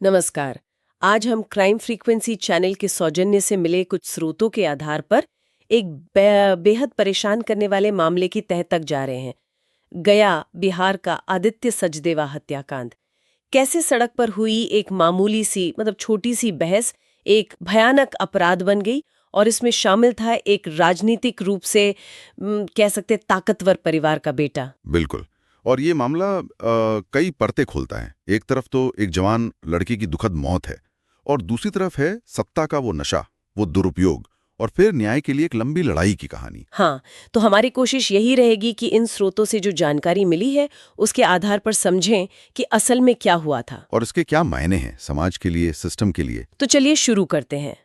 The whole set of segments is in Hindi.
नमस्कार। आज हम क्राइम फ्रीक्वेंसी चैनल के सौजन्य से मिले कुछ स्रोतों के आधार पर एक बेहद परेशान करने वाले मामले की तह तक जा रहे हैं। गया बिहार का आदित्य सचदेवा हत्याकांड। कैसे सड़क पर हुई एक मामूली सी छोटी सी बहस एक भयानक अपराध बन गई, और इसमें शामिल था एक राजनीतिक रूप से कह सकते ताकतवर परिवार का बेटा। बिल्कुल। और ये मामला कई परतें खोलता है। एक तरफ तो एक जवान लड़की की दुखद मौत है और दूसरी तरफ है सत्ता का वो नशा, वो दुरुपयोग और फिर न्याय के लिए एक लंबी लड़ाई की कहानी। हाँ, तो हमारी कोशिश यही रहेगी कि इन स्रोतों से जो जानकारी मिली है उसके आधार पर समझें कि असल में क्या हुआ था और इसके क्या मायने हैं समाज के लिए, सिस्टम के लिए। तो चलिए शुरू करते हैं।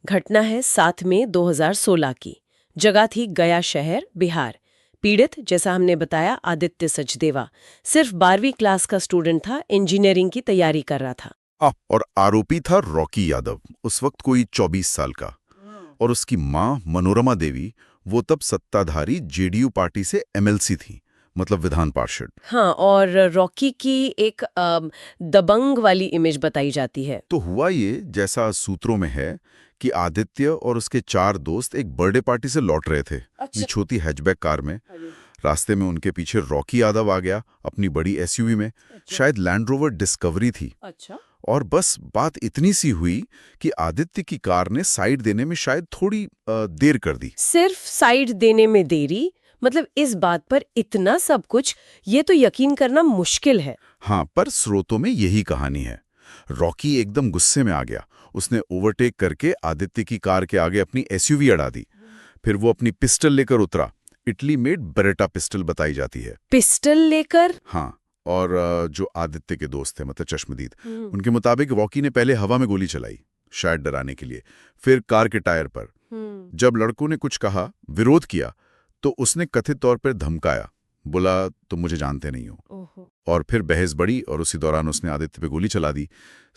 घटना है 7 मई 2016 की। जगह थी गया शहर, बिहार। पीड़ित, जैसा हमने बताया, आदित्य सचदेवा सिर्फ 12वीं क्लास का स्टूडेंट था, इंजीनियरिंग की तैयारी कर रहा था। और आरोपी था रॉकी यादव, उस वक्त कोई 24 साल का। और उसकी माँ मनोरमा देवी, वो तब सत्ताधारी जेडीयू पार्टी से एमएलसी थी, मतलब विधान पार्षद। हाँ, और रॉकी की एक दबंग वाली इमेज बताई जाती है। तो हुआ ये, जैसा सूत्रों में है, कि आदित्य और उसके 4 दोस्त एक बर्थडे पार्टी से लौट रहे थे अपनी छोटी हैचबैक कार में। रास्ते में उनके पीछे रॉकी यादव आ गया अपनी बड़ी एसयूवी में। शायद लैंड रोवर डिस्कवरी थी। और बस बात इतनी सी हुई कि आदित्य की कार ने साइड देने में शायद थोड़ी देर कर दी। सिर्फ साइड देने में देरी, इस बात पर इतना सब कुछ, ये तो यकीन करना मुश्किल है। हाँ, पर स्रोतों में यही कहानी है। रॉकी एकदम गुस्से में आ गया। उसने ओवरटेक करके आदित्य की कार के आगे अपनी एसयूवी अड़ा दी। फिर वो अपनी पिस्टल लेकर उतरा। इटली मेड बेरेटा पिस्टल बताई जाती है। पिस्टल लेकर? हाँ। और जो आदित्य के दोस्त थे, मतलब चश्मदीद, उनके मुताबिक रॉकी ने पहले हवा में गोली चलाई, शायद डराने के लिए, फिर कार के टायर पर। जब लड़कों ने कुछ कहा, विरोध किया, तो उसने कथित तौर पर धमकाया, बोला तुम मुझे जानते नहीं हो। और फिर बहस बढ़ी और उसी दौरान उसने आदित्य पे गोली चला दी।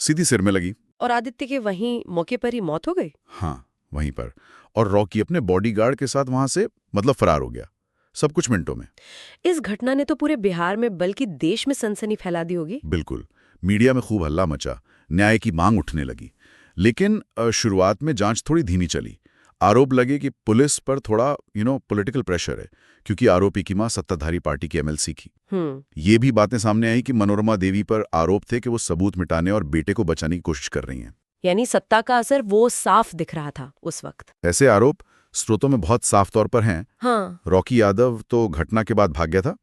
सीधी सिर में लगी। और आदित्य के वहीं मौके पर ही मौत हो गई। हाँ, वहीं पर। और रॉकी अपने बॉडीगार्ड के साथ वहां से फरार हो गया, सब कुछ मिनटों में। इस घटना ने तो पूरे बिहार में बल्कि देश में सनसनी फैला दी होगी। बिल्कुल। मीडिया में खूब हल्ला मचा, न्याय की मांग उठने लगी। लेकिन शुरुआत में जांच थोड़ी धीमी चली। आरोप लगे कि पुलिस पर थोड़ा पॉलिटिकल प्रेशर है, क्योंकि आरोपी की मां सत्ताधारी पार्टी की एमएलसी की। ये भी बातें सामने आई कि मनोरमा देवी पर आरोप थे कि वो सबूत मिटाने और बेटे को बचाने की कोशिश कर रही हैं। यानी सत्ता का असर वो साफ दिख रहा था उस वक्त। ऐसे आरोप स्रोतों में बहुत साफ तौर पर हैं। हाँ। रॉकी यादव तो घटना के बाद भाग गया था,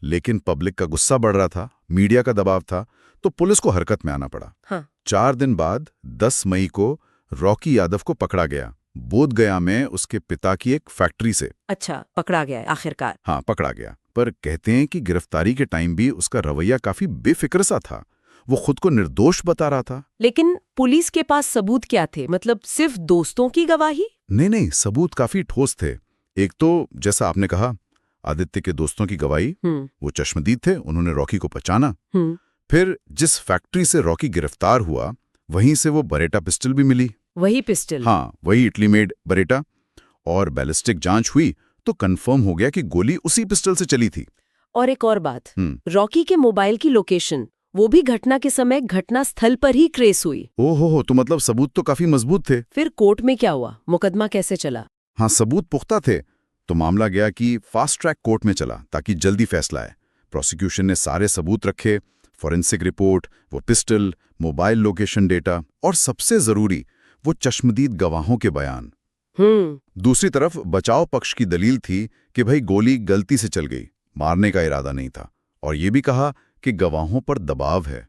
लेकिन पब्लिक का गुस्सा बढ़ रहा था, मीडिया का दबाव था, तो पुलिस को हरकत में आना पड़ा। हाँ। 4 दिन बाद 10 मई को रॉकी यादव को पकड़ा गया, बोधगया में उसके पिता की एक फैक्ट्री से। अच्छा, पकड़ा गया आखिरकार। हाँ, पकड़ा गया। पर कहते हैं कि गिरफ्तारी के टाइम भी उसका रवैया काफी बेफिक्र सा था। वो खुद को निर्दोष बता रहा था। लेकिन पुलिस के पास सबूत क्या थे? सिर्फ दोस्तों की गवाही? नहीं, सबूत काफी ठोस थे। एक तो जैसा आपने कहा, आदित्य के दोस्तों की गवाही, वो चश्मदीद थे, उन्होंने रॉकी को पहचाना। फिर जिस फैक्ट्री से रॉकी गिरफ्तार हुआ, वहीं से वो बरेटा पिस्टल भी मिली। वही पिस्टल? हाँ, वही इटली मेड बरेटा। और बैलिस्टिक जांच हुई तो कंफर्म हो गया कि गोली उसी पिस्टल से चली थी। और एक और बात, रॉकी के मोबाइल की लोकेशन, वो भी घटना के समय घटना स्थल पर ही ट्रेस हुई। ओहो, तो सबूत तो काफी मजबूत थे। फिर कोर्ट में क्या हुआ? मुकदमा कैसे चला? हाँ, सबूत पुख्ता थे, तो मामला गया कि फास्ट ट्रैक कोर्ट में चला ताकि जल्दी फैसला आए। प्रोसिक्यूशन ने सारे सबूत रखे, फॉरेंसिक रिपोर्ट, वो पिस्टल, मोबाइल लोकेशन डेटा, और सबसे जरूरी वो चश्मदीद गवाहों के बयान। दूसरी तरफ बचाव पक्ष की दलील थी कि भाई गोली गलती से चल गई, मारने का इरादा नहीं था। और ये भी कहा कि गवाहों पर दबाव है।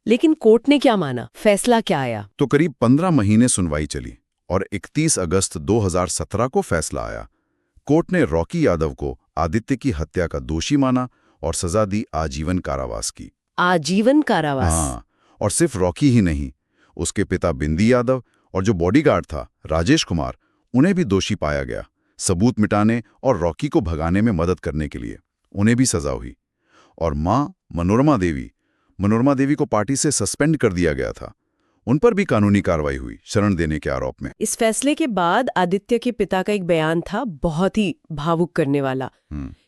लेकिन कोर्ट ने क्या माना? फैसला क्या आया? तो करीब 15 महीने सुनवाई चली और 31 अगस्त 2017 को फैसला आया। कोर्ट ने रॉकी यादव को आदित्य की हत्या का दोषी माना और सजा दी आजीवन कारावास की। आजीवन कारावास? हाँ, और सिर्फ रॉकी ही नहीं, उसके पिता बिंदी यादव और जो बॉडीगार्ड था राजेश कुमार, उन्हें भी दोषी पाया गया। सबूत मिटाने और रॉकी को भगाने में मदद करने के लिए उन्हें भी सजा हुई। और मां मनोरमा देवी को पार्टी से सस्पेंड कर दिया गया था। उन पर भी कानूनी कार्रवाई हुई शरण देने के आरोप में। इस फैसले के बाद आदित्य के पिता का एक बयान था, बहुत ही भावुक करने वाला।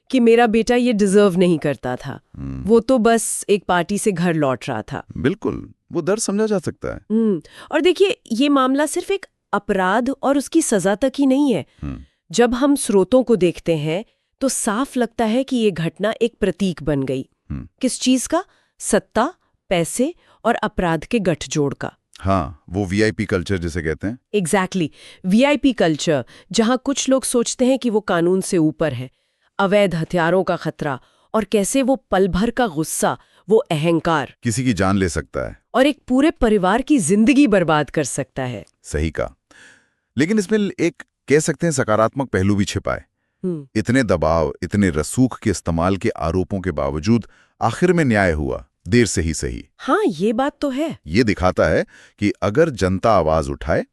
कि मेरा बेटा ये डिजर्व नहीं करता था, वो तो बस एक पार्टी से घर लौट रहा था। बिल्कुल, वो दर्द समझा जा सकता है। और देखिए, ये मामला सिर्फ एक अपराध और उसकी सजा तक ही नहीं है। जब हम स्रोतों को देखते हैं तो साफ लगता है कि ये घटना एक प्रतीक बन गई। किस चीज का? सत्ता, पैसे और अपराध के गठजोड़ का। हाँ, वो वीआईपी कल्चर जिसे कहते हैं। एग्जैक्टली, वीआईपी कल्चर, जहां कुछ लोग सोचते हैं कि वो कानून से ऊपर है। अवैध हथियारों का खतरा और कैसे वो पल भर का गुस्सा, वो अहंकार किसी की जान ले सकता है और एक पूरे परिवार की जिंदगी बर्बाद कर सकता है। सही कहा। लेकिन इसमें एक कह सकते हैं सकारात्मक पहलू भी छिपा है। इतने दबाव, इतने रसूख के इस्तेमाल के आरोपों के बावजूद आखिर में न्याय हुआ, देर से ही सही। हाँ, ये बात तो है। ये दिखाता है कि अगर जनता आवाज उठाए,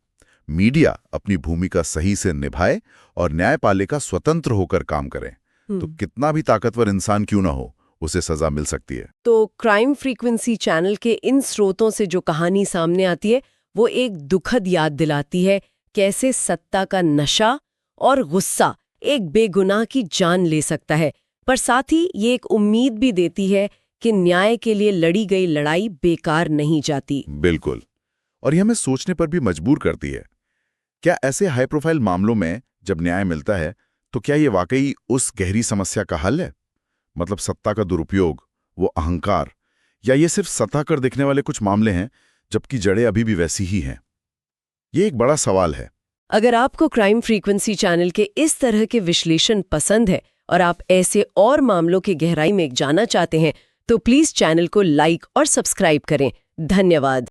मीडिया अपनी भूमिका सही से निभाए और न्यायपालिका स्वतंत्र होकर काम करे, तो कितना भी ताकतवर इंसान क्यों ना हो, उसे सजा मिल सकती है। तो क्राइम फ्रीक्वेंसी चैनल के इन स्रोतों से जो कहानी सामने आती है, वो एक दुखद याद दिलाती है कैसे सत्ता का नशा और गुस्सा एक बेगुनाह की जान ले सकता है, पर साथ ही ये एक उम्मीद भी देती है कि न्याय के लिए लड़ी गई लड़ाई बेकार नहीं जाती। बिल्कुल, और ये हमें सोचने पर भी मजबूर करती है। क्या ऐसे हाई प्रोफाइल मामलों में जब न्याय मिलता है तो क्या ये वाकई उस गहरी समस्या का हल है? मतलब सत्ता का दुरुपयोग, वो अहंकार, या ये सिर्फ सतह कर दिखने वाले कुछ मामले हैं जबकि जड़ें अभी भी वैसी ही हैं? ये एक बड़ा सवाल है। अगर आपको क्राइम फ्रीक्वेंसी चैनल के इस तरह के विश्लेषण पसंद है और आप ऐसे और मामलों की गहराई में जाना चाहते हैं, तो प्लीज चैनल को लाइक और सब्सक्राइब करें। धन्यवाद।